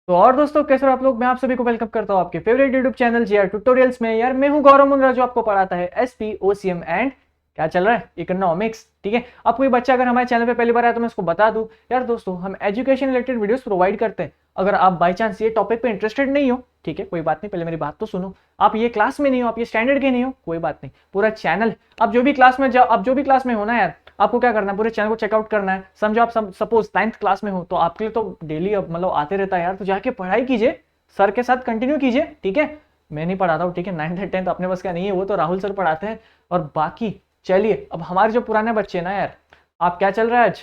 तो और दोस्तों कैसे हो आप लोग। मैं आप सभी को वेलकम करता हूं आपके favourite YouTube channel GR tutorials में। यार मैं हूं गौरव मुंद्रा जो आपको पढ़ाता है एसपी ओसीएम एंड क्या चल रहा है इकोनॉमिक्स। ठीक है, अब कोई बच्चा अगर हमारे चैनल पे पहली बार आया तो मैं उसको बता दूं यार दोस्तों हम एजुकेशन रिलेटेड वीडियोस प्रोवाइड करते हैं। अगर आप बाई चांस ये टॉपिक पे इंटरेस्टेड नहीं हो, ठीक है कोई बात नहीं, पहले मेरी बात तो सुनो। आप ये क्लास में नहीं हो, आप ये स्टैंडर्ड के नहीं हो, कोई बात नहीं, पूरा चैनल आप जो भी क्लास में जाओ, आप जो भी क्लास में हो ना यार, आपको क्या करना है पूरे चैनल को चेकआउट करना है। समझो आप सपोज 9th क्लास में हो तो आपके लिए तो डेली अब मतलब आते रहता है यार, तो जाके पढ़ाई कीजिए, सर के साथ कंटिन्यू कीजिए। ठीक है, मैं नहीं पढ़ाता हूँ, ठीक है 9th और 10th अपने बस का नहीं है, वो तो राहुल सर पढ़ाते हैं। और बाकी चलिए अब हमारे जो पुराने बच्चे ना यार, आप क्या चल रहा है आज?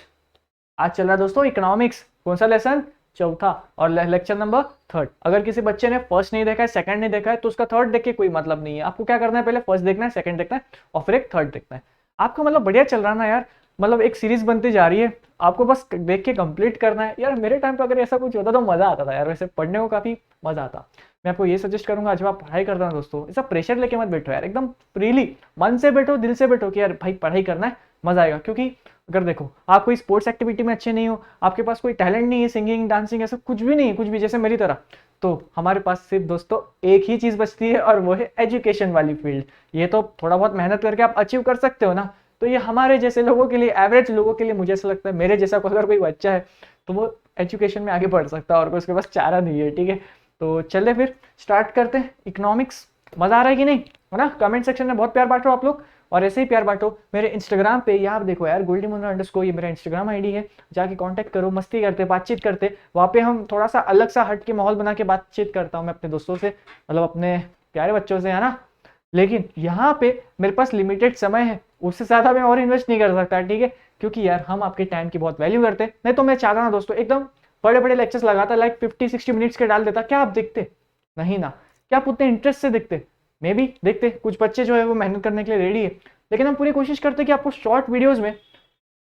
आज चल रहा है दोस्तों इकोनॉमिक्स। कौन सा लेसन? चौथा और लेक्चर नंबर 3rd। अगर किसी बच्चे ने फर्स्ट नहीं देखा है, सेकंड नहीं देखा है, तो उसका थर्ड देख के कोई मतलब नहीं है। आपको क्या करना है, पहले फर्स्ट देखना है, सेकंड देखना है और फिर एक थर्ड देखना है। आपका मतलब बढ़िया चल रहा ना यार, मतलब एक सीरीज बनती जा रही है, आपको बस देख के कंप्लीट करना है। यार मेरे टाइम पे अगर ऐसा कुछ होता तो मजा आता था यार, वैसे पढ़ने को काफी मजा आता। मैं आपको ये सजेस्ट करूंगा जब आप पढ़ाई करते हैं दोस्तों, ऐसा प्रेशर लेके मत बैठो यार, एकदम फ्रीली मन से बैठो, दिल से बैठो कि यार भाई पढ़ाई करना है, मजा आएगा। क्योंकि अगर देखो आप कोई स्पोर्ट्स एक्टिविटी में अच्छे नहीं हो, आपके पास कोई टैलेंट नहीं है, सिंगिंग डांसिंग ऐसा कुछ भी नहीं है, कुछ भी जैसे मेरी तरह, तो हमारे पास सिर्फ दोस्तों एक ही चीज बचती है और वो है एजुकेशन वाली फील्ड। ये तो थोड़ा बहुत मेहनत करके आप अचीव कर सकते हो ना, तो ये हमारे जैसे लोगों के लिए, एवरेज लोगों के लिए, मुझे ऐसा लगता है मेरे जैसा अगर कोई बच्चा है तो वो एजुकेशन में आगे बढ़ सकता है और कोई उसके पास चारा नहीं है। ठीक है, तो चले फिर स्टार्ट करते हैं इकोनॉमिक्स। मजा आ रहा है कि नहीं, है ना? कमेंट सेक्शन में बहुत प्यार बांटो आप लोग, और ऐसे ही प्यार बांटो मेरे इंस्टाग्राम पे। यहाँ आप देखो यार गोल्डी मुंद्रा अंडरस्कोर, ये मेरा इंस्टाग्राम आईडी है, जाके कांटेक्ट करो, मस्ती करते, बातचीत करते। वहाँ पे हम थोड़ा सा अलग सा हट के माहौल बना के बातचीत करता हूँ मैं अपने दोस्तों से, मतलब अपने प्यारे बच्चों से, है ना। लेकिन यहाँ पे मेरे पास लिमिटेड समय है, उससे ज्यादा मैं और इन्वेस्ट नहीं कर सकता। ठीक है, क्योंकि यार हम आपके टाइम की बहुत वैल्यू करते हैं। नहीं तो मैं चाहता ना दोस्तों एकदम बड़े बड़े लेक्चर्स लगाता, लाइक 50-60 मिनट्स के डाल देता, क्या आप देखते? नहीं ना। क्या आप उतने इंटरेस्ट से देखते? मे भी देखते, कुछ बच्चे जो है वो मेहनत करने के लिए रेडी है, लेकिन हम पूरी कोशिश करते हैं कि आपको शॉर्ट वीडियोस में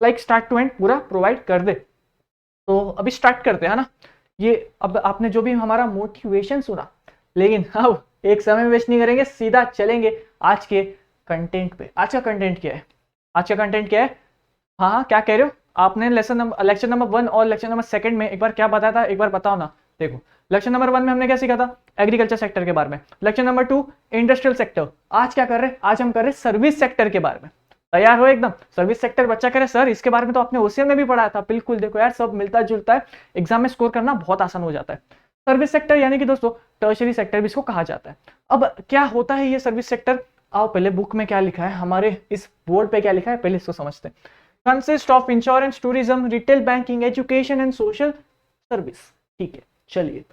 लाइक स्टार्ट टू एंड पूरा प्रोवाइड कर दे। तो अभी स्टार्ट करते हैं, है ना। ये अब आपने जो भी हमारा मोटिवेशन सुना, लेकिन अब एक समय वेस्ट नहीं करेंगे, सीधा चलेंगे आज के कंटेंट पे। आज का कंटेंट क्या है? आज का कंटेंट क्या है? हाँ हाँ, क्या कह रहे हो? आपने लेक्चर नंबर 1 और लेक्चर नंबर 2 में एक बार क्या बताया था, एक बार बताओ ना। देखो लेक्चर नंबर 1 में हमने क्या सीखा था? एग्रीकल्चर सेक्टर के बारे में। Lecture number 2 industrial sector. आज क्या कर रहे हैं? आज हम कर रहे हैं सर्विस सेक्टर के बारे में। तैयार हो एकदम? सर्विस सेक्टर बच्चा करे सर इसके बारे में तो आपने ओसीएम में भी पढ़ाया था। बिल्कुल, देखो यार सब मिलता जुलता है, एग्जाम में स्कोर करना बहुत आसान हो जाता है। सर्विस सेक्टर यानी कि दोस्तों टर्शरी सेक्टर भी इसको कहा जाता है। अब क्या होता है ये सर्विस सेक्टर? आओ पहले बुक में क्या लिखा है, हमारे इस बोर्ड पे क्या लिखा है, पहले इसको समझते हैं। Consist of insurance, tourism, retail banking, education and social service. ठीक है, चलिए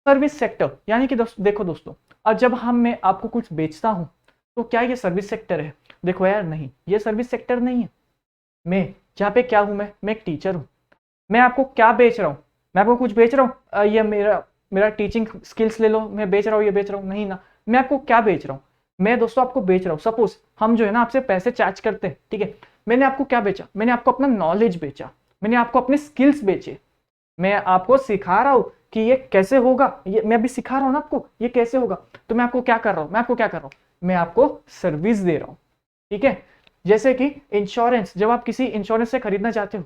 सर्विस सेक्टर यानी कि देखो दोस्तों, अब जब मैं आपको कुछ बेचता हूं तो क्या ये सर्विस सेक्टर है? देखो यार नहीं, ये सर्विस सेक्टर नहीं है। मैं जहाँ पे क्या हूं, मैं एक टीचर हूं। मैं आपको क्या बेच रहा हूँ? मैं आपको कुछ बेच रहा हूँ? ये मेरा मेरा टीचिंग स्किल्स ले लो, मैं बेच रहा हूँ, ये बेच रहा हूँ? नहीं ना। मैं आपको क्या बेच रहा हूँ? मैं दोस्तों आपको बेच रहा हूँ, सपोज हम जो है ना आपसे पैसे चार्ज करते हैं, ठीक है। मैंने आपको क्या बेचा? मैंने आपको अपना नॉलेज बेचा, मैंने आपको अपने स्किल्स बेचे। मैं आपको सिखा रहा हूं कि ये कैसे होगा, ये मैं अभी सिखा रहा हूं ना आपको ये कैसे होगा। तो मैं आपको क्या कर रहा हूं? मैं आपको क्या कर रहा हूं? मैं आपको सर्विस दे रहा हूं। ठीक है, जैसे कि इंश्योरेंस, जब आप किसी इंश्योरेंस से खरीदना चाहते हो,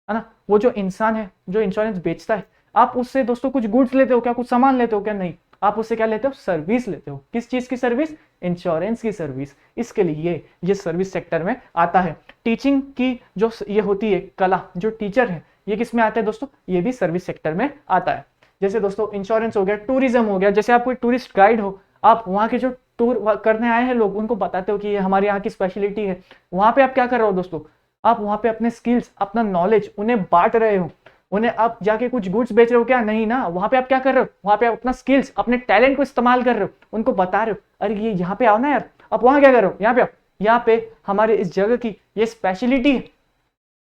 है ना, वो जो इंसान है जो इंश्योरेंस बेचता है, आप उससे दोस्तों कुछ गुड्स लेते हो क्या, कुछ सामान लेते हो क्या? नहीं, आप उससे क्या लेते हो? सर्विस लेते हो। किस चीज की सर्विस? इंश्योरेंस की सर्विस। इसके लिए ये सर्विस सेक्टर में आता है। टीचिंग की जो ये होती है कला, जो टीचर है, ये किस में आता है दोस्तों? ये भी सर्विस सेक्टर में आता है। जैसे दोस्तों इंश्योरेंस हो गया, टूरिज्म हो गया, जैसे आप कोई टूरिस्ट गाइड हो, आप वहाँ के जो टूर करने आए हैं लोग, उनको बताते हो कि ये हमारे यहाँ की स्पेशलिटी है। वहाँ पे आप क्या कर रहे हो दोस्तों? आप वहाँ पे अपने स्किल्स, अपना नॉलेज उन्हें बांट रहे हो। उन्हें आप जाके कुछ गुड्स बेच रहे हो क्या? नहीं ना। वहाँ पे आप क्या कर रहे हो? वहाँ पे आप अपना स्किल्स, अपने टैलेंट को इस्तेमाल कर रहे हो, उनको बता रहे हो अरे ये यहाँ पे आओ ना यार। आप वहाँ क्या कर रहे हो? यहाँ पे आओ, यहाँ पे हमारे इस जगह की ये स्पेशलिटी है।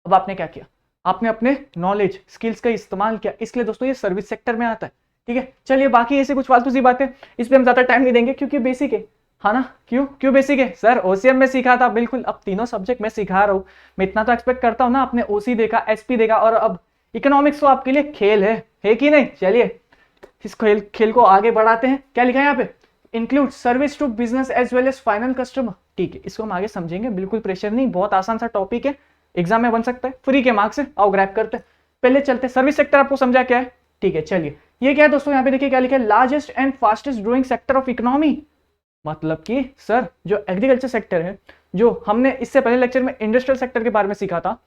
अब आपने क्या किया? आपने अपने नॉलेज स्किल्स का इस्तेमाल किया, इसलिए दोस्तों ये सर्विस सेक्टर में आता है। ठीक है, चलिए बाकी ऐसे कुछ फालतू सी बातें इस पे हम ज्यादा टाइम नहीं देंगे क्योंकि बेसिक है, हाँ ना। क्यों क्यों बेसिक है सर? ओसीएम में सीखा था, बिल्कुल। अब तीनों सब्जेक्ट में सिखा रहा हूँ, मैं इतना तो एक्सपेक्ट करता हूँ ना। आपने ओसी देखा, एसपी देखा, और अब इकोनॉमिक्स तो आपके लिए खेल है कि नहीं? चलिए इस खेल को आगे बढ़ाते हैं। क्या लिखा है यहाँ पे? Include service to business as well as final customer. ठीक है, इसको हम आगे समझेंगे, बिल्कुल प्रेशर नहीं, बहुत आसान सा टॉपिक है, एग्जाम में बन सकता है, फ्री के मार्क्स है। आओ ग्रैब करते हैं। पहले चलते, सर्विस सेक्टर आपको समझा क्या है? ठीक है, चलिए ये क्या है दोस्तों, यहाँ पे देखिए क्या लिखा है, largest and fastest growing sector of economy. मतलब कि सर जो एग्रीकल्चर सेक्टर है, जो हमने इससे पहले लेक्चर में इंडस्ट्रियल सेक्टर के बारे में सीखा था,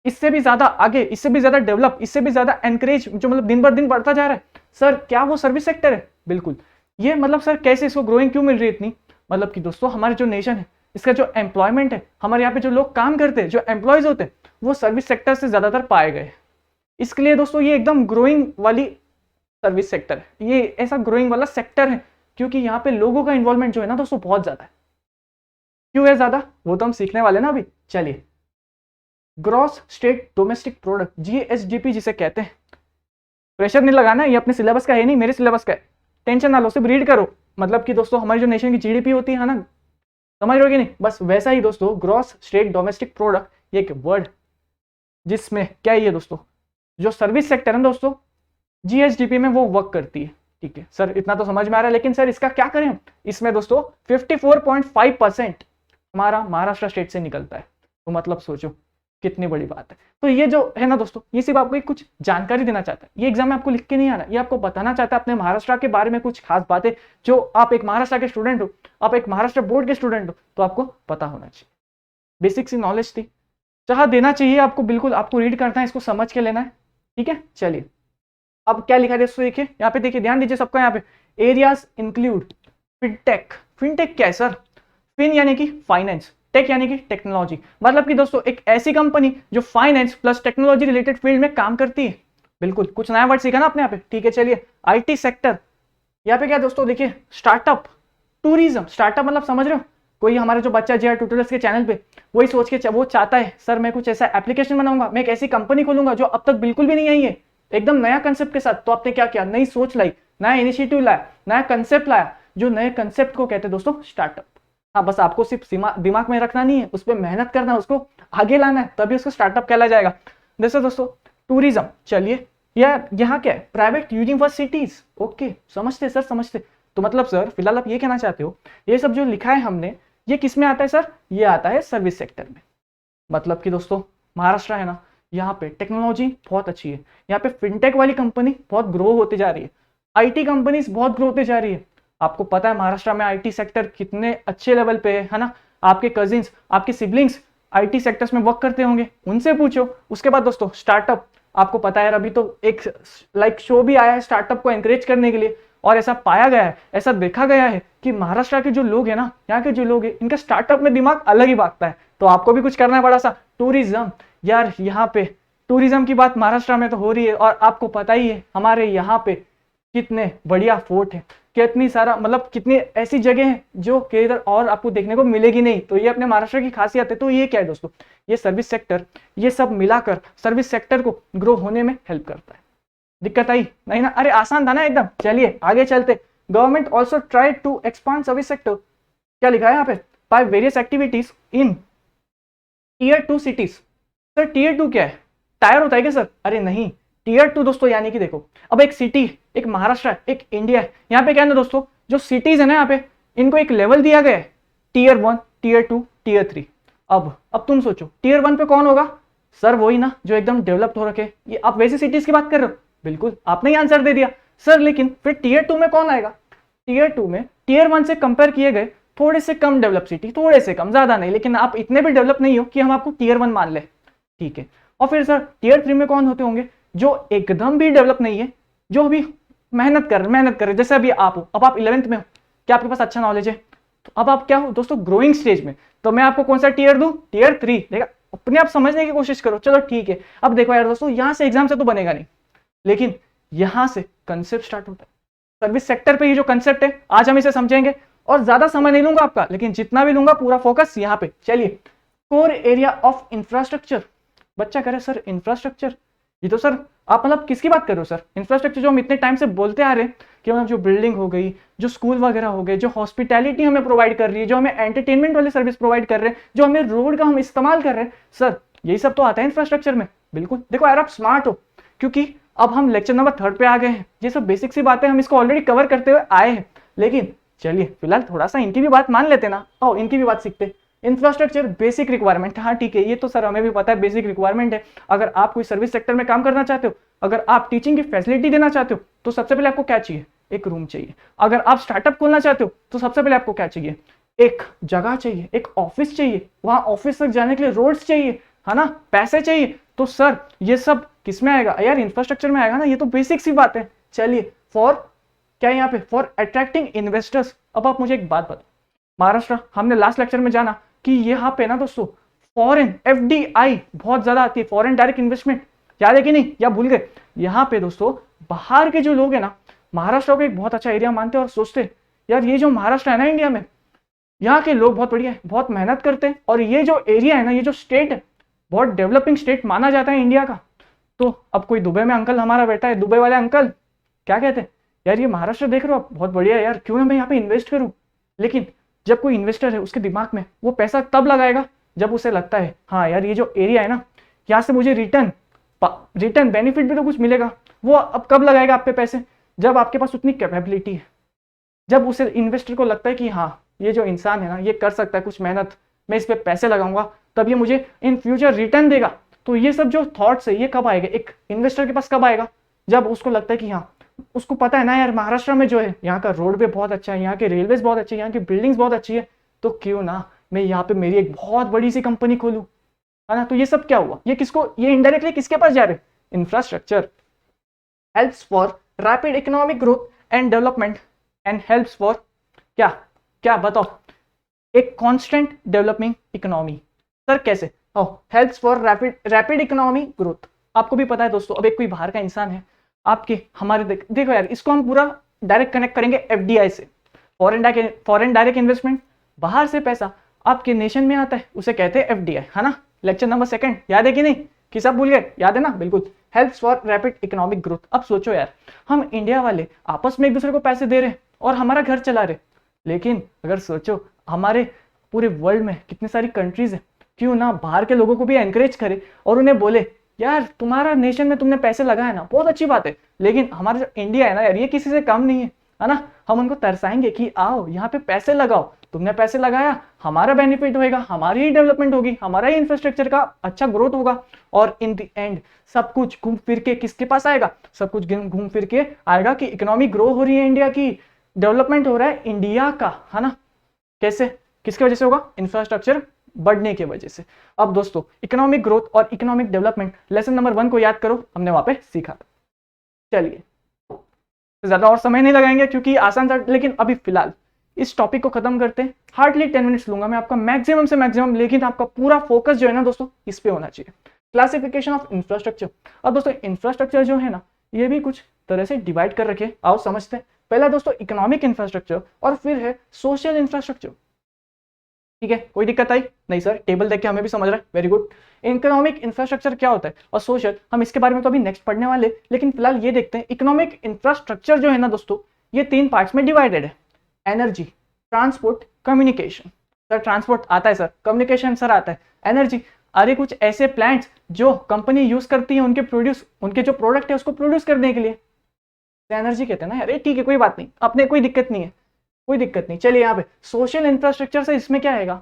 इससे भी ज्यादा आगे, इससे भी ज्यादा डेवलप, इससे भी ज्यादा एनकरेज, जो मतलब दिन बर दिन बढ़ता जा रहा है सर, क्या वो सर्विस सेक्टर है? बिल्कुल। ये मतलब सर कैसे इसको ग्रोइंग क्यों मिल रही है इतनी? मतलब कि दोस्तों हमारे जो नेशन है, इसका जो एम्प्लॉयमेंट है, हमारे यहाँ पे जो लोग काम करते हैं, जो एम्प्लॉयज होते हैं, वो सर्विस सेक्टर से ज्यादातर पाए गए। इसके लिए दोस्तों ये एकदम ग्रोइंग वाली सर्विस सेक्टर है, ये ऐसा ग्रोइंग वाला सेक्टर है क्योंकि यहाँ पे लोगों का इन्वॉल्वमेंट जो है ना दोस्तों बहुत ज्यादा है। क्यों है ज्यादा, वो तो हम सीखने वाले ना अभी। चलिए, gross state domestic product, GSDP जिसे कहते हैं। प्रेशर नहीं लगाना, ये अपने सिलेबस का है नहीं, मेरे सिलेबस का है, टेंशन ना लो, सिर्फ रीड करो। मतलब कि दोस्तों हमारी जो नेशन की जीडीपी होती है ना, समझ रहे हो कि नहीं? बस वैसा ही दोस्तों ग्रॉस स्टेट डोमेस्टिक प्रोडक्ट, ये एक वर्ड जिसमें क्या है ये दोस्तों, जो सर्विस सेक्टर है दोस्तों जीएसडीपी में वो वर्क करती है। ठीक है सर, इतना तो समझ में आ रहा है, लेकिन सर इसका क्या करें? इसमें दोस्तों 54.5% हमारा महाराष्ट्र स्टेट से निकलता है। तो मतलब सोचो कितनी बड़ी बात है। तो ये जो है ना दोस्तों, ये सिर्फ आपको कुछ जानकारी देना चाहता है, ये एग्जाम में आपको लिख के नहीं आना, ये आपको बताना चाहता है अपने महाराष्ट्र के बारे में कुछ खास बातें, जो आप एक महाराष्ट्र के स्टूडेंट हो, आप एक महाराष्ट्र बोर्ड के स्टूडेंट हो, तो आपको पता होना चाहिए। बेसिक सी नॉलेज थी, चाह देना चाहिए आपको, बिल्कुल आपको रीड करना है, इसको समझ के लेना है। ठीक है, चलिए अब क्या लिखा है दोस्तों, देखिए यहाँ पे, देखिए ध्यान दीजिए सबका, यहाँ पे एरियाज इंक्लूड फिनटेक। फिनटेक क्या है सर? फिन यानी कि फाइनेंस, टेक यानी कि टेक्नोलॉजी। मतलब कि दोस्तों एक ऐसी कंपनी जो finance plus technology related field में काम करती है। बिल्कुल, कुछ नया वर्ड सीखा ना आपने यहाँ पे। ठीक है, चलिए आईटी सेक्टर, यहाँ पे क्या दोस्तों देखिए, स्टार्टअप, टूरिज्म। स्टार्टअप मतलब समझ रहे हो, कोई हमारा जो बच्चा जेआर ट्यूटोरियल्स के चैनल पे वही सोच के वो चाहता है सर मैं कुछ ऐसा एप्लीकेशन बनाऊंगा, मैं एक ऐसी कंपनी खोलूंगा जो अब तक बिल्कुल भी नहीं आई है, एकदम नया कंसेप्ट के साथ। तो आपने क्या किया, नई सोच लाई, नया इनिशिएटिव लाया, नया कंसेप्ट लाया। जो नए कंसेप्ट को कहते हैं दोस्तों स्टार्टअप। हाँ, बस आपको सिर्फ दिमाग में रखना नहीं है, उस पर मेहनत करना है, उसको आगे लाना है, तभी उसको स्टार्टअप कहला जाएगा। जैसे दोस्तों टूरिज्म, चलिए यार यहाँ क्या है, प्राइवेट यूनिवर्सिटीज। ओके, समझते सर, समझते। तो मतलब सर फिलहाल आप ये कहना चाहते हो ये सब जो लिखा है हमने, ये किस में आता है सर? ये आता है सर्विस सेक्टर में। मतलब कि दोस्तों महाराष्ट्र है ना, यहाँ पे टेक्नोलॉजी बहुत अच्छी है, यहाँ पे फिनटेक वाली कंपनी बहुत ग्रो होती जा रही है, आईटी कंपनीज बहुत ग्रो होती जा रही है। आपको पता है महाराष्ट्र में आईटी सेक्टर कितने अच्छे लेवल पे है ना? आपके कजिन्स, आपके सिबलिंग्स आईटी सेक्टर्स में वर्क करते होंगे, उनसे पूछो। उसके बाद दोस्तों स्टार्टअप, आपको पता है अभी तो एक लाइक शो भी आया है स्टार्टअप को एनकरेज करने के लिए, और ऐसा पाया गया है, ऐसा देखा गया है कि महाराष्ट्र के जो लोग हैं ना, यहाँ के जो लोग हैं, इनका स्टार्टअप में दिमाग अलग ही भागता है। तो आपको भी कुछ करना है बड़ा सा। टूरिज्म, यार यहाँ पे टूरिज्म की बात महाराष्ट्र में तो हो रही है, और आपको पता ही है हमारे यहाँ पे कितने बढ़िया फोर्ट है, कितनी सारा मतलब कितनी ऐसी जगह है जो किधर और आपको देखने को मिलेगी नहीं। तो ये अपने महाराष्ट्र की खासियत है। तो ये क्या है दोस्तों, ये सर्विस सेक्टर, ये सब मिलाकर सर्विस सेक्टर को ग्रो होने में हेल्प करता है। दिक्कत आई नहीं ना? अरे आसान था ना एकदम। चलिए आगे चलते। Government also try to expand service sector, क्या लिखा है यहाँ पे, by various activities in tier 2 cities. Sir tier 2 क्या है? टायर होता है क्या सर? अरे नहीं, टीयर 2 दोस्तों यानी कि देखो, अब एक सिटी, एक महाराष्ट्र है, एक इंडिया है, यहाँ पे क्या है ना दोस्तों, जो सिटीज है ना यहाँ पे, इनको एक लेवल दिया गया है, टीयर 1, टीयर 2, टीयर 3। अब तुम सोचो टीयर 1 पे कौन होगा? सर वही ना जो एकदम डेवलप्ड हो रखे। ये आप वैसी सिटीज की बात कर रहे हो? बिल्कुल, आपने ही आंसर दे दिया सर। लेकिन फिर टीयर 2 में कौन आएगा? टीयर 2 में टीयर 1 से कंपेयर किए गए थोड़े से कम डेवलप सिटी, थोड़े से कम, ज्यादा नहीं, लेकिन आप इतने भी डेवलप नहीं हो कि हम आपको टीयर 1 मान ले। ठीक है, और फिर सर टीयर 3 में कौन होते होंगे? जो एकदम भी डेवलप नहीं है, जो अभी मेहनत कर रहे, जैसे अभी आप हो, अब आप 11th में हो, क्या आपके पास अच्छा नॉलेज है? तो अब आप क्या हो दोस्तों, ग्रोइंग स्टेज में। तो मैं आपको कौन सा टीयर दूं? टीयर 3। देखा, अपने आप समझने की कोशिश करो। चलो ठीक है, अब देखो यार दोस्तों, यहां से एग्जाम से तो बनेगा नहीं, लेकिन यहां से कंसेप्ट स्टार्ट होता है। सर्विस सेक्टर पे ये जो कंसेप्ट है, आज हम इसे समझेंगे, और ज्यादा समय नहीं लूंगा आपका, लेकिन जितना भी लूंगा पूरा फोकस यहाँ पे। चलिए, कोर एरिया ऑफ इंफ्रास्ट्रक्चर। बच्चा करे सर इंफ्रास्ट्रक्चर, ये तो सर आप मतलब किसकी बात कर रहे हो सर? इंफ्रास्ट्रक्चर जो हम इतने टाइम से बोलते आ रहे हैं कि मतलब जो बिल्डिंग हो गई, जो स्कूल वगैरह हो गए, जो हॉस्पिटैलिटी हमें प्रोवाइड कर रही है, जो हमें एंटरटेनमेंट वाली सर्विस प्रोवाइड कर रहे हैं, जो हमें रोड का हम इस्तेमाल कर रहे हैं, सर यही सब तो आता है इंफ्रास्ट्रक्चर में। बिल्कुल, देखो यार आप स्मार्ट हो, क्योंकि अब हम लेक्चर नंबर 3 पे आ गए हैं। ये सब बेसिक सी बातें हम इसको ऑलरेडी कवर करते हुए आए हैं, लेकिन चलिए फिलहाल थोड़ा सा इनकी भी बात मान लेते ना, और इनकी भी बात सीखते। इंफ्रास्ट्रक्चर बेसिक रिक्वायरमेंट, हाँ ठीक है, ये तो सर हमें भी पता है बेसिक रिक्वायरमेंट है। अगर आप कोई सर्विस सेक्टर में काम करना चाहते हो, अगर आप टीचिंग की फैसिलिटी देना चाहते हो, तो सबसे पहले आपको क्या चाहिए? एक रूम चाहिए। अगर आप स्टार्टअप खोलना चाहते हो तो सबसे पहले आपको क्या चाहिए? एक जगह चाहिए, एक ऑफिस चाहिए, वहां ऑफिस तक जाने के लिए रोड्स चाहिए, है ना, पैसे चाहिए। तो सर ये सब किस में आएगा यार? इंफ्रास्ट्रक्चर में आएगा ना, ये तो बेसिक सी बात है। चलिए, फॉर क्या यहाँ पे? For attracting investors. अब आप मुझे एक बात बताओ, महाराष्ट्र, हमने लास्ट लेक्चर में जाना कि यहाँ पे ना दोस्तों फॉरेन एफडीआई बहुत ज्यादा आती है, फॉरेन डायरेक्ट इन्वेस्टमेंट, याद है कि नहीं, या भूल गए? यहाँ पे दोस्तों बाहर के जो लोग हैं ना, महाराष्ट्र को एक बहुत अच्छा एरिया मानते हैं और सोचते हैं यार ये जो महाराष्ट्र है ना इंडिया में, यहाँ के लोग बहुत बढ़िया है, बहुत मेहनत करते हैं, और ये जो एरिया है ना, ये जो स्टेट है, बहुत डेवलपिंग स्टेट माना जाता है इंडिया का। तो अब कोई दुबई में अंकल हमारा बैठा है, दुबई वाले अंकल क्या कहते हैं, यार ये महाराष्ट्र देख रहे हो आप, बहुत बढ़िया है यार, क्यों ना मैं यहाँ पे इन्वेस्ट करूँ। लेकिन जब कोई इन्वेस्टर है उसके दिमाग में वो पैसा तब लगाएगा जब उसे लगता है हाँ यार ये जो एरिया है ना, यहाँ से मुझे रिटर्न बेनिफिट भी तो कुछ मिलेगा। वो अब कब लगाएगा आप पे पैसे? जब आपके पास उतनी कैपेबिलिटी है, जब उसे इन्वेस्टर को लगता है कि हाँ ये जो इंसान है ना ये कर सकता है कुछ मेहनत, मैं इस पे पैसे लगाऊंगा तब ये मुझे इन फ्यूचर रिटर्न देगा। तो ये सब जो थॉट्स है ये कब आएगा एक इन्वेस्टर के पास? कब आएगा? जब उसको लगता है कि हाँ, उसको पता है ना यार महाराष्ट्र में जो है यहाँ का रोड वे बहुत अच्छा है, यहाँ के रेलवेज बहुत अच्छे, यहाँ की बिल्डिंग्स बहुत अच्छी है, तो क्यों ना मैं यहाँ पे मेरी एक बहुत बड़ी सी कंपनी खोलूँ, है ना। तो ये सब क्या हुआ? ये किसको, ये इनडायरेक्टली किसके पास जा रहे? Infrastructure helps for rapid economic growth and development and helps for क्या क्या बताओ? एक कांस्टेंट डेवलपिंग इकोनॉमी। सर कैसे? Helps for rapid economy growth. आपको भी पता है दोस्तों, अब एक कोई बाहर का इंसान है आपके हमारे देखो यार, इसको हम पूरा डायरेक्ट कनेक्ट करेंगे एफडीआई से, फॉरेन डायरेक्ट इन्वेस्टमेंट। बाहर से पैसा आपके नेशन में आता है, उसे कहते हैं एफडीआई, है ना। लेक्चर नंबर 2 याद है कि नहीं? कि सब भूल गए? याद है ना, बिल्कुल। Helps for rapid economic growth. अब सोचो यार, हम इंडिया वाले आपस में एक दूसरे को पैसे दे रहे हैं और हमारा घर चला रहे, लेकिन अगर सोचो हमारे पूरे वर्ल्ड में कितनी सारी कंट्रीज है, क्यों ना बाहर के लोगों को भी एनकरेज करे और उन्हें बोले यार तुम्हारा नेशन में तुमने पैसे लगाए ना, बहुत अच्छी बात है, लेकिन हमारा जो इंडिया है ना यार, ये किसी से कम नहीं है ना। हम उनको तरसाएंगे कि आओ यहाँ पे पैसे लगाओ, तुमने पैसे लगाया, हमारा बेनिफिट होएगा, हमारी ही डेवलपमेंट होगी, हमारा ही इंफ्रास्ट्रक्चर का अच्छा ग्रोथ होगा, और इन द एंड सब कुछ घूम फिर के किसके पास आएगा? सब कुछ घूम फिर के आएगा कि इकोनॉमी ग्रो हो रही है इंडिया की, डेवलपमेंट हो रहा है इंडिया का, है ना। कैसे? किसकी वजह से होगा? इंफ्रास्ट्रक्चर बढ़ने की वजह से। अब दोस्तों इकोनॉमिक ग्रोथ और इकोनॉमिक डेवलपमेंट लेसन नंबर 1 को याद करो, हमने वहां पे सीखा था। चलिए ज्यादा और समय नहीं लगाएंगे क्योंकि आसान था, लेकिन अभी फिलहाल इस टॉपिक को खत्म करते हैं। हार्डली 10 मिनट्स लूंगा मैं आपका मैक्सिमम से मैक्सिमम, लेकिन आपका पूरा फोकस जो है ना दोस्तों इस पे होना चाहिए। Classification of infrastructure. अब दोस्तों इंफ्रास्ट्रक्चर जो है ना ये भी कुछ तरह से डिवाइड कर रखे, आओ समझते हैं। पहला दोस्तों इकोनॉमिक इंफ्रास्ट्रक्चर और फिर है सोशल इंफ्रास्ट्रक्चर। ठीक है, कोई दिक्कत आई? नहीं सर, टेबल देख के हमें भी समझ रहा है, वेरी गुड। इकोनॉमिक इंफ्रास्ट्रक्चर क्या होता है और सोशल, हम इसके बारे में तो अभी नेक्स्ट पढ़ने वाले, लेकिन फिलहाल ये देखते हैं। इकोनॉमिक इंफ्रास्ट्रक्चर जो है ना दोस्तों ये 3 पार्ट्स में डिवाइडेड है, energy, transport, communication. Sir transport आता है सर, कम्युनिकेशन सर आता है, एनर्जी अरे कुछ ऐसे प्लांट्स जो कंपनी यूज करती है उनके जो प्रोडक्ट है उसको प्रोड्यूस करने के लिए, एनर्जी कहते हैं ना। अरे ठीक है, कोई बात नहीं, अपने कोई दिक्कत नहीं है, कोई दिक्कत नहीं। चलिए यहाँ पे सोशल इंफ्रास्ट्रक्चर से इसमें क्या आएगा?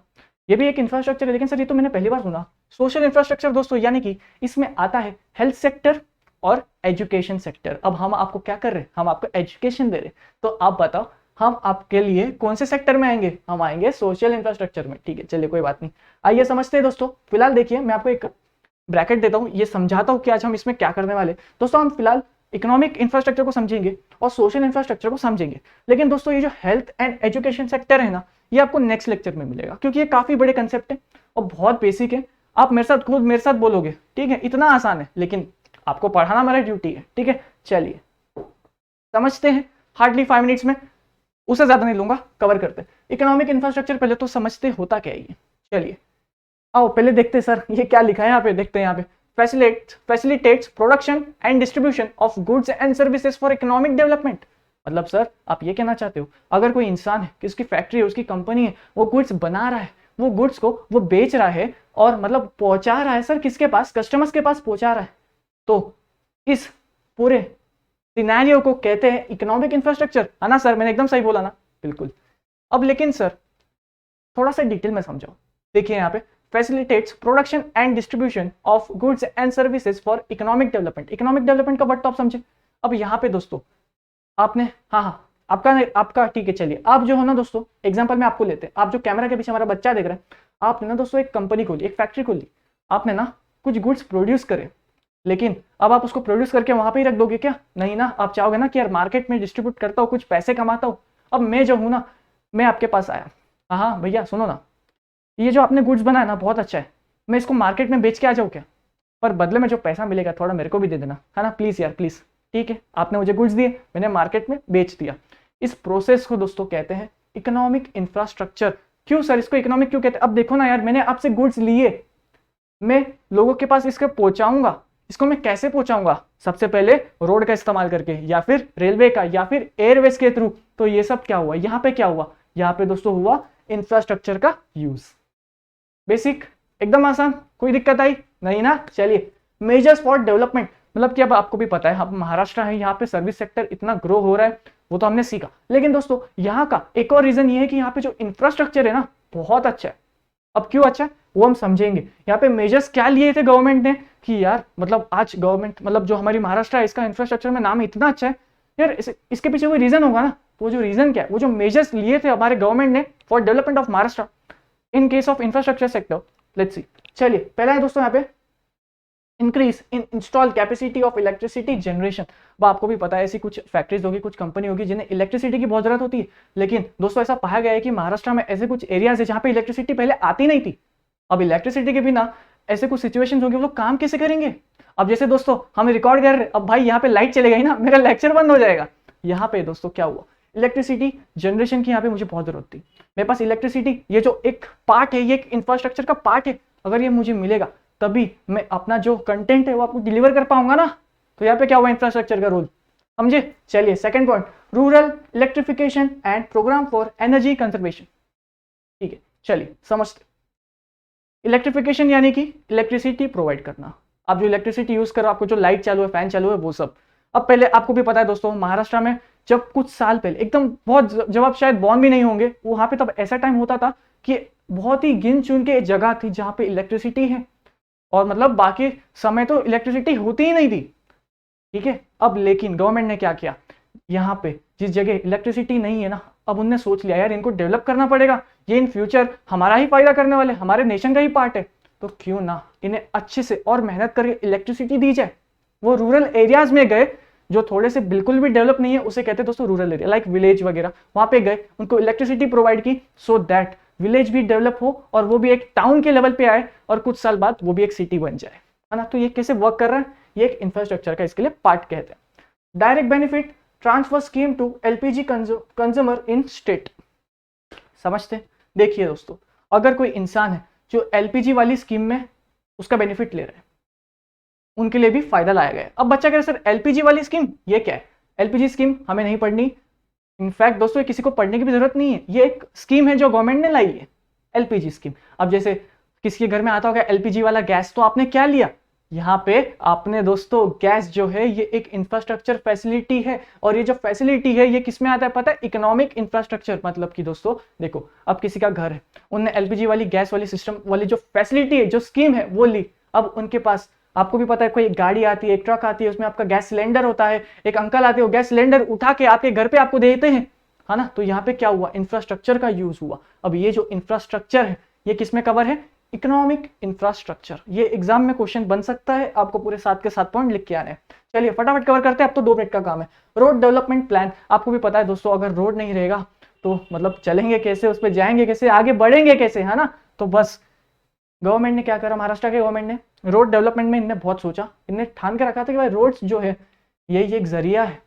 ये भी एक इंफ्रास्ट्रक्चर है, लेकिन सर ये तो मैंने पहली बार सुना। सोशल इंफ्रास्ट्रक्चर दोस्तों यानी कि इसमें आता है हेल्थ सेक्टर और एजुकेशन सेक्टर। अब हम आपको क्या कर रहे हैं? हम आपको एजुकेशन दे रहे हैं, तो आप बताओ हम आपके लिए कौन से सेक्टर में आएंगे? हम आएंगे सोशल इंफ्रास्ट्रक्चर में। ठीक है, चलिए कोई बात नहीं, आइए समझते हैं दोस्तों। फिलहाल देखिए मैं आपको एक ब्रैकेट देता हूँ, ये समझाता हूँ कि आज हम इसमें क्या करने वाले। दोस्तों हम फिलहाल इकोनॉमिक इंफ्रास्ट्रक्चर को समझेंगे और सोशल इंफ्रास्ट्रक्चर को समझेंगे, लेकिन दोस्तों ये जो हेल्थ एंड एजुकेशन सेक्टर है ना ये आपको नेक्स्ट लेक्चर में मिलेगा, क्योंकि ये काफी बड़े कंसेप्ट है और बहुत बेसिक है। आप मेरे साथ बोलोगे, ठीक है, इतना आसान है, लेकिन आपको पढ़ाना मेरा ड्यूटी है। ठीक है, चलिए समझते हैं हार्डली 5 मिनट्स में, उससे ज्यादा नहीं लूंगा, कवर करते हैं। इकोनॉमिक इंफ्रास्ट्रक्चर पहले तो समझते होता क्या है ये। चलिए आओ पहले देखते सर ये क्या लिखा है यहाँ पे, देखते हैं यहाँ पे। facilitates production and distribution of goods and services for economic development। मतलब सर आप ये कहना चाहते हो अगर कोई इंसान है कि उसकी फैक्ट्री है, उसकी कंपनी है, वो गुड्स बना रहा है, वो गुड्स को वो बेच रहा है और मतलब पहुंचा रहा है सर किसके पास? कस्टमर्स के पास पहुंचा रहा है, तो इस पूरे सिनेरियो को कहते हैं इकोनॉमिक इंफ्रास्ट्रक्चर, है ना सर? मैंने एकदम सही बोला ना? बिल्कुल। अब लेकिन सर थोड़ा सा डिटेल में समझाओ, देखिए यहाँ पे facilitates production and distribution of goods and services for economic development. Economic development का वर्ड तो आप समझे। अब यहाँ पे दोस्तों आपने हाँ आपका आपका ठीक है, चलिए आप जो हो ना दोस्तों, एग्जांपल में आपको लेते हैं, आप जो कैमरा के पीछे हमारा बच्चा देख रहे हैं, आपने ना दोस्तों एक कंपनी खोली, एक फैक्ट्री खोली, आपने ना कुछ गुड्स प्रोड्यूस करे, लेकिन अब आप उसको प्रोड्यूस करके वहां पे ही रख दोगे क्या? नहीं ना, आप चाहोगे ना कि यार मार्केट में डिस्ट्रीब्यूट करता हूँ, कुछ पैसे कमाता हूँ। अब मैं जो हूँ ना, मैं आपके पास आया, हाँ भैया सुनो ना, ये जो आपने गुड्स बनाया ना बहुत अच्छा है, मैं इसको मार्केट में बेच के आ जाऊँ क्या? पर बदले में जो पैसा मिलेगा थोड़ा मेरे को भी दे देना, है ना, प्लीज यार प्लीज। ठीक है, आपने मुझे गुड्स दिए, मैंने मार्केट में बेच दिया। इस प्रोसेस को दोस्तों कहते हैं इकोनॉमिक इंफ्रास्ट्रक्चर। क्यों सर इसको इकोनॉमिक क्यों कहते हैं? अब देखो ना यार, मैंने आपसे गुड्स लिए, मैं लोगों के पास इसको पहुंचाऊंगा, इसको मैं कैसे पहुंचाऊंगा? सबसे पहले रोड का इस्तेमाल करके, या फिर रेलवे का, या फिर एयरवेज के थ्रू। तो ये सब क्या हुआ यहाँ पे? क्या हुआ यहाँ पे दोस्तों? हुआ इंफ्रास्ट्रक्चर का यूज। बेसिक, एकदम आसान, कोई दिक्कत आई नहीं ना। चलिए, मेजर्स फॉर डेवलपमेंट, मतलब कि अब आपको भी पता है हम महाराष्ट्र है, यहाँ पे सर्विस सेक्टर इतना ग्रो हो रहा है, वो तो हमने सीखा। लेकिन दोस्तों यहाँ का एक और रीजन ये है कि यहाँ पे जो इंफ्रास्ट्रक्चर है ना बहुत अच्छा है। अब क्यों अच्छा है वो हम समझेंगे। यहाँ पे मेजर्स क्या लिए थे गवर्नमेंट ने कि यार मतलब आज गवर्नमेंट, मतलब जो हमारी महाराष्ट्र है, इसका इंफ्रास्ट्रक्चर में नाम इतना अच्छा है यार, इसके पीछे कोई रीजन होगा ना। तो वो जो रीजन क्या है, वो जो मेजर्स लिए थे हमारे गवर्नमेंट ने for development of Maharashtra in case of infrastructure sector, let's see. चलिए, पहला है दोस्तों यहाँ पे increase in install capacity of electricity generation. वो आपको भी पता है, ऐसी कुछ फैक्ट्रीज होगी, कुछ कंपनी होगी जिन्हें इलेक्ट्रिसिटी की बहुत जरूरत होती है। लेकिन दोस्तों ऐसा पाया गया है कि महाराष्ट्र में ऐसे कुछ एरियाज है जहां पे इलेक्ट्रिसिटी पहले आती नहीं थी। अब इलेक्ट्रिसिटी के बिना ऐसे कुछ सिचुएशंस होंगे, वो लोग काम कैसे करेंगे? अब जैसे दोस्तों हम रिकॉर्ड कर रहे हैं, अब भाई यहाँ पे लाइट चले गई ना, मेरा लेक्चर बंद हो जाएगा। यहाँ पे दोस्तों क्या हुआ, इलेक्ट्रिसिटी जनरेशन की यहाँ पे मुझे बहुत जरूरत थी। मेरे पास इलेक्ट्रिसिटी, ये जो एक पार्ट है, ये एक इंफ्रास्ट्रक्चर का पार्ट है, अगर ये मुझे मिलेगा तभी मैं अपना जो कंटेंट है वो आपको डिलीवर कर पाऊंगा ना। तो यहाँ पे क्या हुआ, इंफ्रास्ट्रक्चर का रोल, समझे। चलिए second point, rural electrification and programme for energy conservation. ठीक है, चलिए समझते। इलेक्ट्रिफिकेशन यानी कि इलेक्ट्रिसिटी प्रोवाइड करना। आप जो इलेक्ट्रिसिटी यूज करो, आपको जो लाइट चालू है, फैन चालू है, वो सब। अब पहले आपको भी पता है दोस्तों, महाराष्ट्र में जब कुछ साल पहले, एकदम बहुत, जब आप शायद बॉर्न भी नहीं होंगे, वहां पे तब ऐसा टाइम होता था कि बहुत ही गिन चुन के जगह थी जहां पे इलेक्ट्रिसिटी है, और मतलब बाकी समय तो इलेक्ट्रिसिटी होती ही नहीं थी। ठीक है, अब लेकिन गवर्नमेंट ने क्या किया, यहाँ पे जिस जगह इलेक्ट्रिसिटी नहीं है ना, अब उनने सोच लिया यार इनको डेवलप करना पड़ेगा, ये इन फ्यूचर हमारा ही फायदा करने वाले, हमारे नेशन का ही पार्ट है, तो क्यों ना इन्हें अच्छे से और मेहनत करके इलेक्ट्रिसिटी दी जाए। वो रूरल एरियाज में गए, जो थोड़े से बिल्कुल भी डेवलप नहीं है, उसे कहते हैं दोस्तों रूरल एरिया, लाइक विलेज वगैरह, वहां पे गए, उनको इलेक्ट्रिसिटी प्रोवाइड की, सो दैट विलेज भी डेवलप हो और वो भी एक टाउन के लेवल पे आए, और कुछ साल बाद वो भी एक सिटी बन जाए, है ना। तो ये कैसे वर्क कर रहा है, ये एक इंफ्रास्ट्रक्चर का इसके लिए पार्ट कहते हैं। Direct benefit transfer scheme to LPG consumer in state, समझते। देखिए दोस्तों, अगर कोई इंसान है जो एलपीजी वाली स्कीम में उसका बेनिफिट ले रहे हैं, उनके लिए भी फायदा लाया गया है। अब बच्चा कह रहा है सर एलपीजी वाली स्कीम ये क्या है? एलपीजी स्कीम हमें नहीं पढ़नी, इनफैक्ट दोस्तों किसी को पढ़ने की भी जरूरत नहीं है, ये एक स्कीम है जो गवर्नमेंट ने लाई है, एलपीजी स्कीम। अब जैसे किसी के घर में आता होगा एलपीजी वाला गैस, तो आपने क्या लिया यहाँ पे, आपने दोस्तों गैस जो है ये एक इंफ्रास्ट्रक्चर फैसिलिटी है, और ये जो फैसिलिटी है ये किस में आता है पता है? Economic infrastructure. मतलब कि दोस्तों देखो, अब किसी का घर है, उनने एलपीजी वाली गैस वाली सिस्टम वाली जो फैसिलिटी है, जो स्कीम है वो ली। अब उनके पास, आपको भी पता है, कोई गाड़ी आती है, एक ट्रक आती है, उसमें आपका गैस सिलेंडर होता है, एक अंकल आते हैं वो गैस सिलेंडर उठा के आपके घर पे आपको देते हैं, है ना। तो यहाँ पे क्या हुआ, इंफ्रास्ट्रक्चर का यूज हुआ। अब ये जो इंफ्रास्ट्रक्चर है ये किसमें कवर है? Economic infrastructure. ये एग्जाम में क्वेश्चन बन सकता है, आपको पूरे 7 के 7 पॉइंट लिख के आने हैं। चलिए फटाफट कवर करते हैं, अब तो 2 मिनट का काम है। रोड डेवलपमेंट प्लान, आपको भी पता है दोस्तों, अगर रोड नहीं रहेगा तो मतलब चलेंगे कैसे, उस पर जाएंगे कैसे, आगे बढ़ेंगे कैसे, है ना। तो बस गवर्नमेंट ने क्या करा, महाराष्ट्र के गवर्नमेंट ने रोड डेवलपमेंट में इनने बहुत सोचा, इनने ठान के रखा था कि भाई रोड्स जो है यही एक जरिया है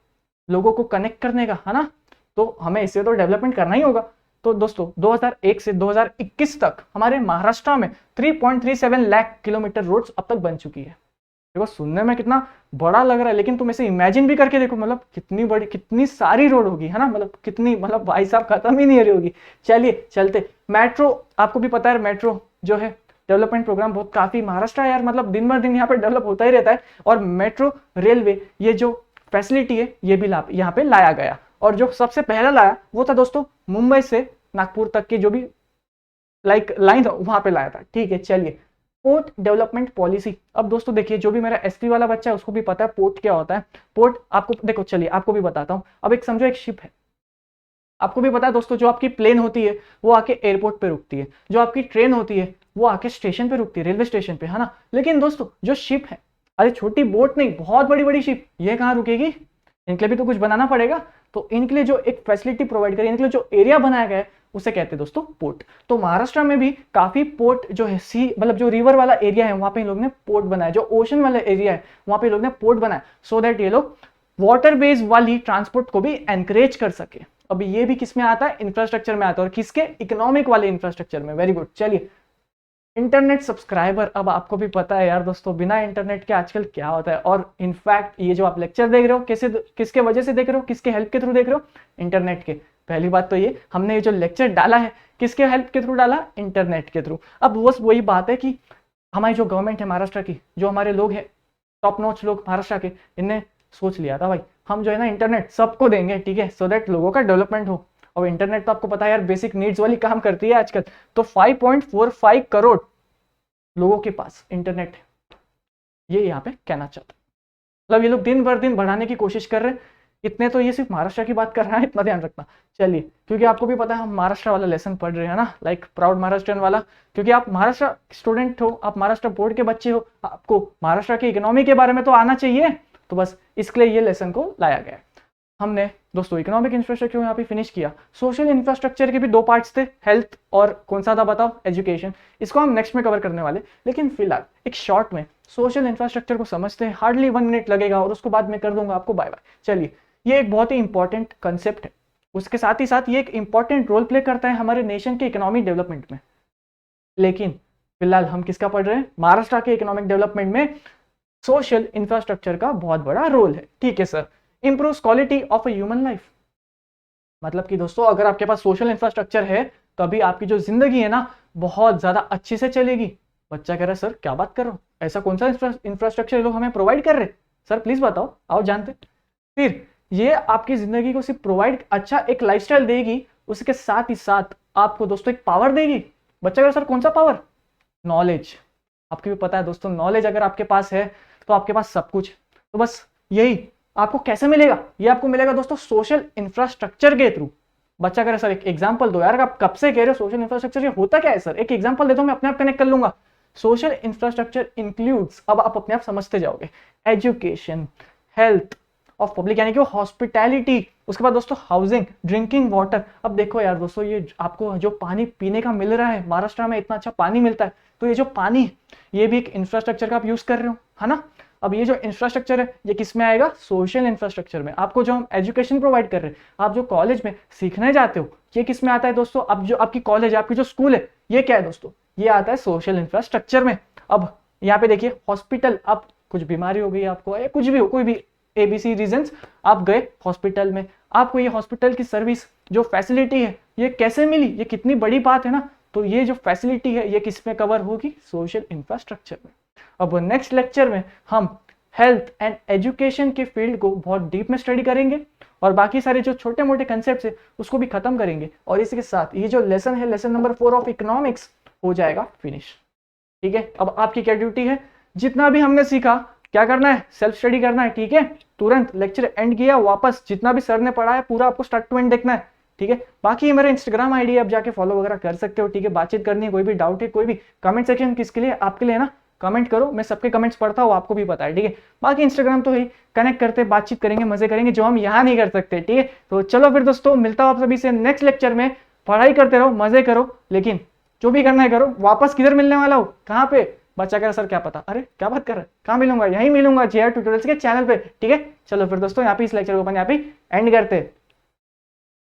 लोगों को कनेक्ट करने का, है ना। तो हमें इससे तो डेवलपमेंट करना ही होगा। तो दोस्तों 2001 से 2021 तक हमारे महाराष्ट्र में 3.37 लाख किलोमीटर रोड्स अब तक बन चुकी है। देखो सुनने में कितना बड़ा लग रहा है, लेकिन तुम इसे इमेजिन भी करके देखो, मतलब कितनी बड़ी, कितनी सारी रोड होगी, है ना। मतलब कितनी, मतलब भाई साहब खत्म ही नहीं हो रही होगी। चलिए चलते, मेट्रो, आपको भी पता है मेट्रो जो है डेवलपमेंट प्रोग्राम बहुत काफी महाराष्ट्र है यार, मतलब दिन भर दिन यहाँ पे डेवलप होता ही रहता है। और मेट्रो रेलवे ये जो फैसिलिटी है ये भी यहाँ पे लाया गया, और जो सबसे पहला लाया वो था दोस्तों मुंबई से नागपुर तक की जो भी लाइक लाइन वहां पे लाया था, ठीक है। चलिए, पोर्ट डेवलपमेंट पॉलिसी। अब दोस्तों देखिए, जो भी मेरा एसपी वाला बच्चा है उसको भी पता है पोर्ट क्या होता है। पोर्ट आपको देखो, चलिए आपको भी बताता हूँ। अब एक समझो एक शिप है, आपको भी पता है दोस्तों, जो आपकी प्लेन होती है वो आके एयरपोर्ट पे रुकती है, जो आपकी ट्रेन होती है वो आके स्टेशन पे रुकती है, रेलवे स्टेशन पे, है ना। लेकिन दोस्तों जो शिप है, अरे छोटी बोट नहीं, बहुत बड़ी बड़ी शिप, ये कहाँ रुकेगी? इनके लिए भी तो कुछ बनाना पड़ेगा। तो इनके लिए जो एक फैसिलिटी प्रोवाइड करें, इनके लिए जो एरिया बनाया गया है उसे कहते हैं दोस्तों पोर्ट। तो महाराष्ट्र में भी काफी पोर्ट जो है, सी मतलब जो रिवर वाला एरिया है वहां पे इन लोग ने पोर्ट बनाया, जो ओशन वाला एरिया है वहां पे लोग ने पोर्ट बनाया, सो दैट ये लोग वाटर बेस्ड वाली ट्रांसपोर्ट को भी एनकरेज कर सके। अब ये भी किस में आता है? इंफ्रास्ट्रक्चर में आता है, और किसके? इकोनॉमिक वाले इंफ्रास्ट्रक्चर में। Very good. चलिए, इंटरनेट सब्सक्राइबर। अब आपको भी पता है यार दोस्तों, बिना इंटरनेट के आजकल क्या होता है। और इनफैक्ट ये जो आप लेक्चर देख रहे हो, कैसे, किसके वजह से देख रहे हो, किसके हेल्प के थ्रू देख रहे हो? इंटरनेट के। पहली बात तो ये, हमने ये जो लेक्चर डाला है किसके हेल्प के थ्रू डाला? इंटरनेट के थ्रू। अब बस वही बात है कि हमारी जो गवर्नमेंट है महाराष्ट्र की, जो हमारे लोग हैं टॉप नॉच लोग महाराष्ट्र के, इनने सोच लिया था भाई हम जो है ना इंटरनेट सबको देंगे, ठीक है, सो दैट लोगों का डेवलपमेंट हो। और इंटरनेट तो आपको पता है यार, बेसिक नीड्स वाली काम करती है आजकल। तो 5.45 करोड़ लोगों के पास इंटरनेट है, ये यहाँ पे कहना चाहता हूं। मतलब ये लोग दिन भर दिन बढ़ाने की कोशिश कर रहे हैं। इतने तो ये सिर्फ महाराष्ट्र की बात कर रहा है, इतना ध्यान रखना। चलिए, क्योंकि आपको भी पता है हम महाराष्ट्र वाला लेसन पढ़ रहे हैं ना, लाइक प्राउड महाराष्ट्रन वाला। क्योंकि आप महाराष्ट्र स्टूडेंट हो, आप महाराष्ट्र बोर्ड के बच्चे हो, आपको महाराष्ट्र की इकोनॉमी के बारे में तो आना चाहिए। तो बस इसके लिए ये लेसन को लाया गया है। हमने दोस्तों इकोनॉमिक इंफ्रास्ट्रक्चर यहाँ पे फिनिश किया। सोशल इंफ्रास्ट्रक्चर के भी दो पार्ट्स थे, हेल्थ और कौन सा था बताओ? एजुकेशन। इसको हम नेक्स्ट में कवर करने वाले, लेकिन फिलहाल एक शॉर्ट में सोशल इंफ्रास्ट्रक्चर को समझते हैं। हार्डली 1 मिनट लगेगा और उसको बाद में कर दूंगा आपको बाय बाय। चलिए, ये एक बहुत ही इंपॉर्टेंट कंसेप्ट है, उसके साथ ही साथ ये एक इंपॉर्टेंट रोल प्ले करता है हमारे नेशन के इकोनॉमिक डेवलपमेंट में। लेकिन फिलहाल हम किसका पढ़ रहे हैं? महाराष्ट्र के इकोनॉमिक डेवलपमेंट में सोशल इंफ्रास्ट्रक्चर का बहुत बड़ा रोल है, ठीक है sir. Improves quality of a human life. मतलब कि दोस्तों अगर आपके पास सोशल इंफ्रास्ट्रक्चर है तो अभी आपकी जो जिंदगी है ना बहुत ज्यादा अच्छे से चलेगी। बच्चा कह रहा है सर क्या बात कर रहे हो, ऐसा कौन सा इंफ्रास्ट्रक्चर लोग हमें प्रोवाइड कर रहे? सर प्लीज बताओ, आओ जानते। फिर ये आपकी जिंदगी को सिर्फ प्रोवाइड अच्छा एक लाइफस्टाइल देगी, उसके साथ ही साथ आपको दोस्तों एक पावर देगी। बच्चा कह रहा है सर कौन सा पावर? नॉलेज। आपको भी पता है दोस्तों, नॉलेज अगर आपके पास है तो आपके पास सब कुछ। तो बस यही आपको कैसे मिलेगा? ये आपको मिलेगा दोस्तों सोशल इंफ्रास्ट्रक्चर के थ्रू। बच्चा कह रहा है सर एक एग्जांपल दो यार, आप कब से कह रहे हो सोशल इंफ्रास्ट्रक्चर, ये होता क्या है सर? एक एग्जांपल दे दो, मैं अपने आप कनेक्ट कर लूंगा। सोशल इंफ्रास्ट्रक्चर इंक्लूड्स, अब आप अपने आप समझते जाओगे, एजुकेशन, हेल्थ ऑफ पब्लिक यानी कि वो हॉस्पिटैलिटी, उसके बाद दोस्तों हाउसिंग, ड्रिंकिंग वाटर। अब देखो यार दोस्तों, ये आपको जो पानी पीने का मिल रहा है, महाराष्ट्र में इतना अच्छा पानी मिलता है, तो ये जो पानी ये भी एक इंफ्रास्ट्रक्चर का आप यूज कर रहे हो, है ना। अब ये जो इंफ्रास्ट्रक्चर है ये किस में आएगा? सोशल इंफ्रास्ट्रक्चर में। आपको जो हम एजुकेशन प्रोवाइड कर रहे हैं, आप जो कॉलेज में सीखने जाते हो, ये किस में आता है दोस्तों? अब जो आपकी कॉलेज, आपकी जो स्कूल है, ये क्या है दोस्तों? ये आता है सोशल इंफ्रास्ट्रक्चर में। अब यहाँ पे देखिए हॉस्पिटल, अब कुछ बीमारी हो गई आपको या कुछ भी हो, कोई भी ABC रीजंस, आप गए हॉस्पिटल में, आपको ये हॉस्पिटल की सर्विस जो फैसिलिटी है ये कैसे मिली? ये कितनी बड़ी बात है ना। तो ये जो फैसिलिटी है ये किस में कवर होगी? सोशल इंफ्रास्ट्रक्चर में। अब नेक्स्ट लेक्चर में हम हेल्थ एंड एजुकेशन के फील्ड को बहुत डीप में स्टडी करेंगे और बाकी सारे जो छोटे मोटे कंसेप्ट है उसको भी खत्म करेंगे। और इसके साथ ये जो लेसन है, लेसन नंबर 4 ऑफ इकोनॉमिक्स, हो जाएगा फिनिश, ठीक है। अब आपकी क्या ड्यूटी है? जितना भी हमने सीखा क्या करना है? सेल्फ स्टडी करना है, ठीक है। तुरंत लेक्चर एंड किया, वापस जितना भी सर ने पढ़ा है पूरा आपको स्टार्ट टू एंड देखना है, ठीक है। बाकी ये मेरा इंस्टाग्राम आईडी है, आप जाके फॉलो वगैरह कर सकते हो, ठीक है। बातचीत करनी है, कोई भी डाउट है, कोई भी कमेंट सेक्शन किसके लिए? आपके लिए ना। कमेंट करो, मैं सबके कमेंट्स पढ़ता हूँ, आपको भी पता है, ठीक है। बाकी इंस्टाग्राम तो ही कनेक्ट करते, बातचीत करेंगे, मजे करेंगे, जो हम यहाँ नहीं कर सकते, ठीक है। तो चलो फिर दोस्तों, मिलता हूँ आप सभी से नेक्स्ट लेक्चर में। पढ़ाई करते रहो, मजे करो, लेकिन जो भी करना है करो। वापस किधर मिलने वाला हो? कहाँ पे? बच्चा कह रहा सर क्या पता, अरे क्या बात कर रहा है, कहाँ मिलूंगा? यहीं मिलूंगा JR ट्यूटोरियल्स के चैनल पे, ठीक है। चलो फिर दोस्तों, यहाँ पे इस लेक्चर को अपन यहाँ पे एंड करते हैं।